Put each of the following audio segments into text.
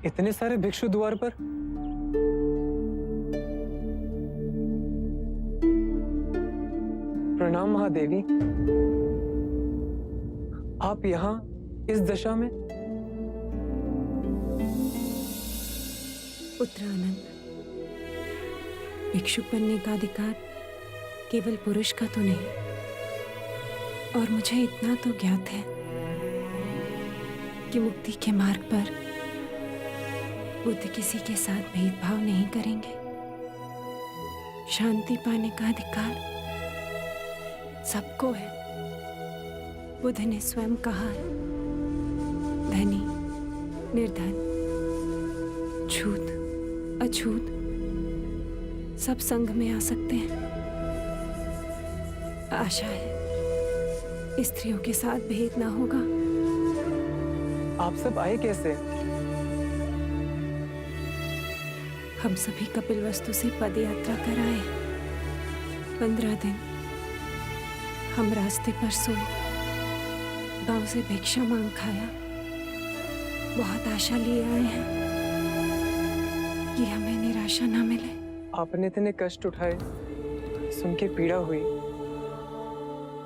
इतने सारे भिक्षु द्वार पर? प्रणाम महादेवी। आप यहाँ इस दशा में? पुत्र आनंद, भिक्षुक बनने का अधिकार केवल पुरुष का तो नहीं, और मुझे इतना तो ज्ञात है कि मुक्ति के मार्ग पर बुद्ध किसी के साथ भेदभाव नहीं करेंगे। शांति पाने का अधिकार सबको है। बुद्ध ने स्वयं कहा है, धनी, निर्धन, छूत, अछूत सब संग में आ सकते हैं। आशा है स्त्रियों के साथ भेद ना होगा। आप सब आए कैसे? हम सभी कपिलवस्तु से पद यात्रा कर आए। 15 दिन हम रास्ते पर सोए, गांव से भिक्षा मांग खाया। बहुत आशा लिए आए हैं कि हमें निराशा ना मिले। आपने इतने कष्ट उठाए, सुन के पीड़ा हुई,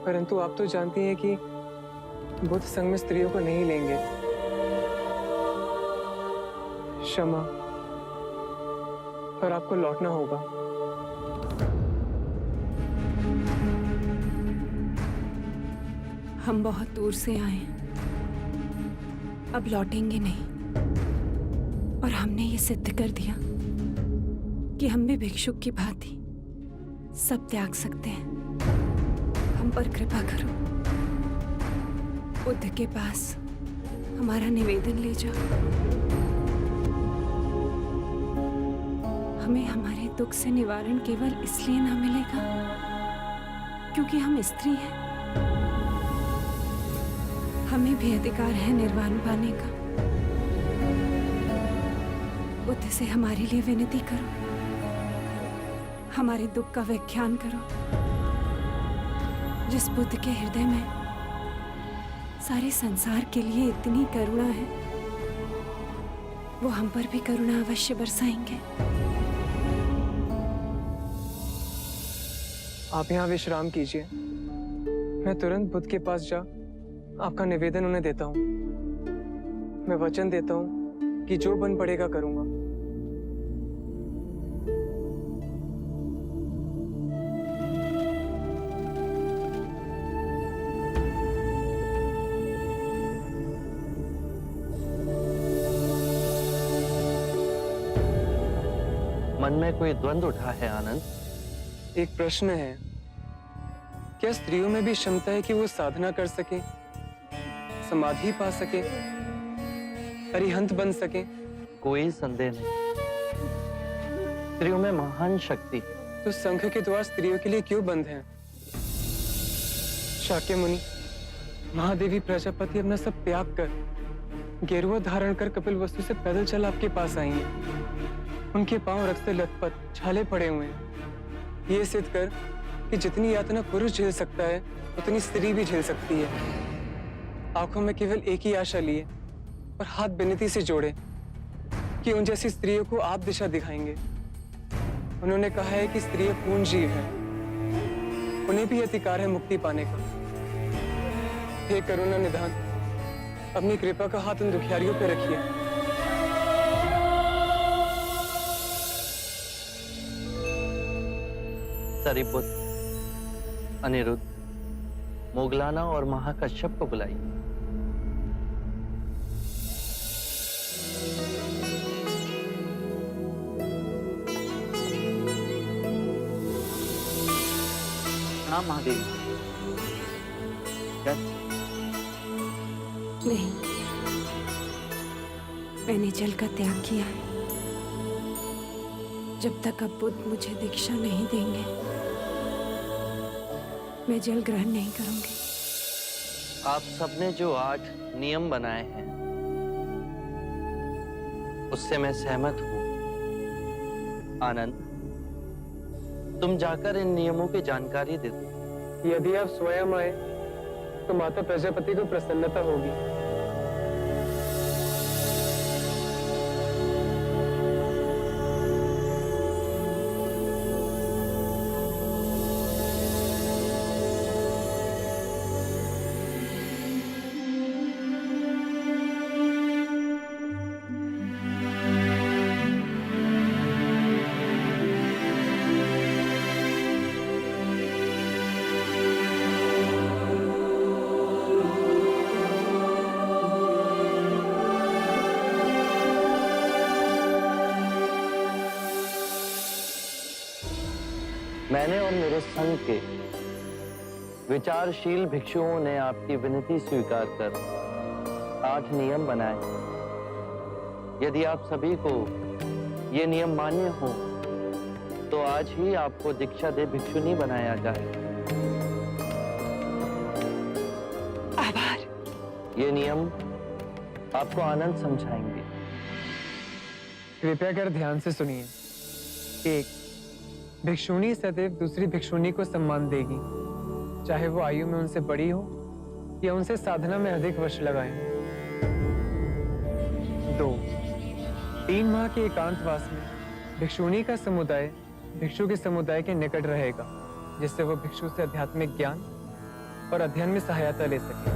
परंतु आप तो जानती हैं कि बुद्ध संग में स्त्रियों को नहीं लेंगे। क्षमा, पर आपको लौटना होगा। हम बहुत दूर से आए, अब लौटेंगे नहीं। और हमने ये सिद्ध कर दिया कि हम भी भिक्षुक की भांति सब त्याग सकते हैं। हम पर कृपा करो, बुद्ध के पास हमारा निवेदन ले जाओ। हमें हमारे दुख से निवारण केवल इसलिए ना मिलेगा क्योंकि हम स्त्री हैं। हमें भी अधिकार है निर्वाण पाने का। बुद्ध से हमारे लिए विनती करो, हमारे दुख का व्याख्यान करो। जिस बुद्ध के हृदय में सारे संसार के लिए इतनी करुणा है, वो हम पर भी करुणा अवश्य बरसाएंगे। आप यहाँ विश्राम कीजिए, मैं तुरंत बुद्ध के पास जा आपका निवेदन उन्हें देता हूँ। मैं वचन देता हूँ कि जो बन पड़ेगा करूंगा। मन में कोई द्वंद्व उठा है आनंद? एक प्रश्न है, क्या स्त्रियों में भी क्षमता है कि वो साधना कर सके, समाधि पा सके, अरिहंत बन सके? कोई संदेह नहीं, स्त्रियों में महान शक्ति। तो संघ के द्वार स्त्रियों के लिए क्यों बंद हैं? शाक्य मुनि, महादेवी प्रजापति अपना सब त्याग कर, गेरुआ धारण कर कपिलवस्तु से पैदल चल आपके पास आई हैं। उनके पांव रक्त से लथपथ, छाले पड़े हुए हैं। ये सिद्ध कर कि जितनी यातना पुरुष झेल सकता है, उतनी स्त्री भी झेल सकती है। आंखों में केवल एक ही आशा लिए और हाथ विनती से जोड़े कि उन जैसी स्त्रियों को आप दिशा दिखाएंगे। उन्होंने कहा है कि स्त्रियां पूर्ण जीव हैं, उन्हें भी अधिकार है मुक्ति पाने का। हे करुणा निधान, अपनी कृपा का हाथ उन दुखियारियों पर रखिए। सरिपुत्र, अनिरुद्ध, मोगलाना और महाकश्यप को बुलाइए। प्रणाम महादेवी। नहीं, मैंने जल का त्याग किया है। जब तक अब बुद्ध मुझे दीक्षा नहीं देंगे, मैं जल ग्रहण नहीं करूंगी। आप सबने जो 8 नियम बनाए हैं, उससे मैं सहमत हूं। आनंद, तुम जाकर इन नियमों की जानकारी दे दो। यदि आप स्वयं आए तो माता प्रजापति को प्रसन्नता होगी। मैंने और मेरे संघ के विचारशील भिक्षुओं ने आपकी विनती स्वीकार कर 8 नियम बनाए। यदि आप सभी को ये नियम मान्य हो तो आज ही आपको दीक्षा दे भिक्षुनी बनाया जाए। आभार। ये नियम आपको आनंद समझाएंगे। कृपया कर ध्यान से सुनिए। 1, भिक्षुणी सदैव दूसरी भिक्षुणी को सम्मान देगी, चाहे वो आयु में उनसे बड़ी हो या उनसे साधना में अधिक वर्ष लगाए। 2, 3 माह के एकांतवास में भिक्षुणी का समुदाय भिक्षु के समुदाय के निकट रहेगा, जिससे वो भिक्षु से आध्यात्मिक ज्ञान और अध्ययन में सहायता ले सके।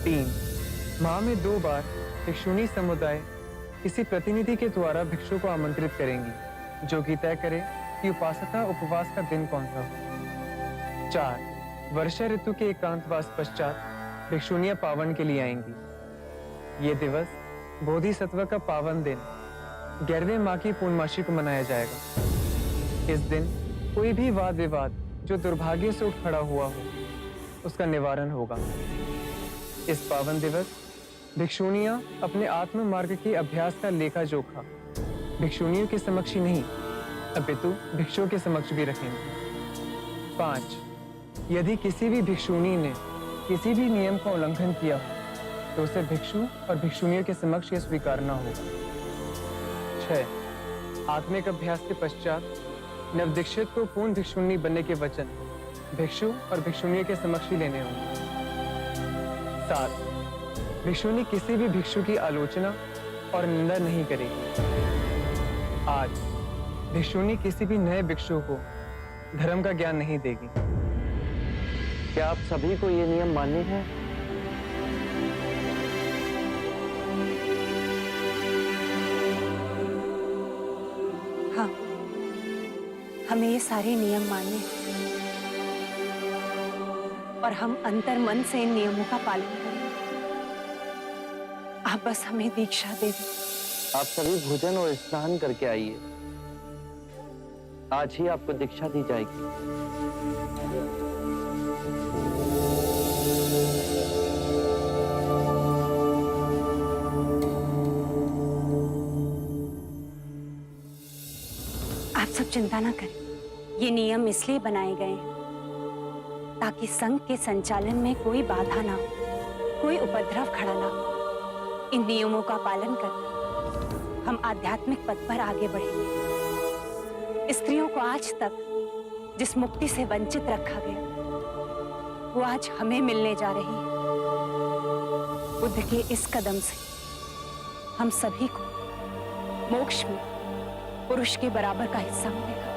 3, माह में 2 बार भिक्षुणी समुदाय किसी प्रतिनिधि के द्वारा भिक्षु को आमंत्रित करेंगी, जो कि तय करे कि उपासना उपवास का दिन कौन सा हो। 4, वर्षा ऋतु के एकांतवास पश्चात भिक्षुणियां पावन के लिए आएंगी। ये दिवस बोधिसत्व का पावन दिन 11वें माह की पूर्णमासी को मनाया जाएगा। इस दिन कोई भी वाद विवाद जो दुर्भाग्य से उठ खड़ा हुआ हो, उसका निवारण होगा। इस पावन दिवस भिक्षुणियां अपने आत्म मार्ग के अभ्यास का लेखा जोखा भिक्षुणियों के समक्ष ही नहीं, अपितु भिक्षुओं के समक्ष भी रखेंगे। 5, यदि किसी भी भिक्षुणी ने किसी भी नियम का उल्लंघन किया हो तो उसे भिक्षु और भिक्षुणियों के समक्ष यह स्वीकारना होगा। 6, आत्मिक अभ्यास के पश्चात नवदीक्षित को पूर्ण भिक्षुणी बनने के वचन भिक्षु और भिक्षुणियों के समक्ष ही लेने होंगे। 7, भिक्षुणी किसी भी भिक्षु की आलोचना और निंदा नहीं करेगी। 8, भिक्षुणी किसी भी नए भिक्षु को धर्म का ज्ञान नहीं देगी। क्या आप सभी को ये नियम मान्य है? हाँ, हमें ये सारे नियम मानने हैं और हम अंतर मन से इन नियमों का पालन करेंगे। आप बस हमें दीक्षा दे दें। आप सभी भोजन और स्नान करके आइए। आज ही आपको दीक्षा दी जाएगी। आप सब चिंता ना करें। ये नियम इसलिए बनाए गए हैं ताकि संघ के संचालन में कोई बाधा ना हो, कोई उपद्रव खड़ा ना हो। इन नियमों का पालन कर हम आध्यात्मिक पथ पर आगे बढ़ेंगे। स्त्रियों को आज तक जिस मुक्ति से वंचित रखा गया, वो आज हमें मिलने जा रही है। बुद्ध के इस कदम से हम सभी को मोक्ष में पुरुष के बराबर का हिस्सा मिलेगा।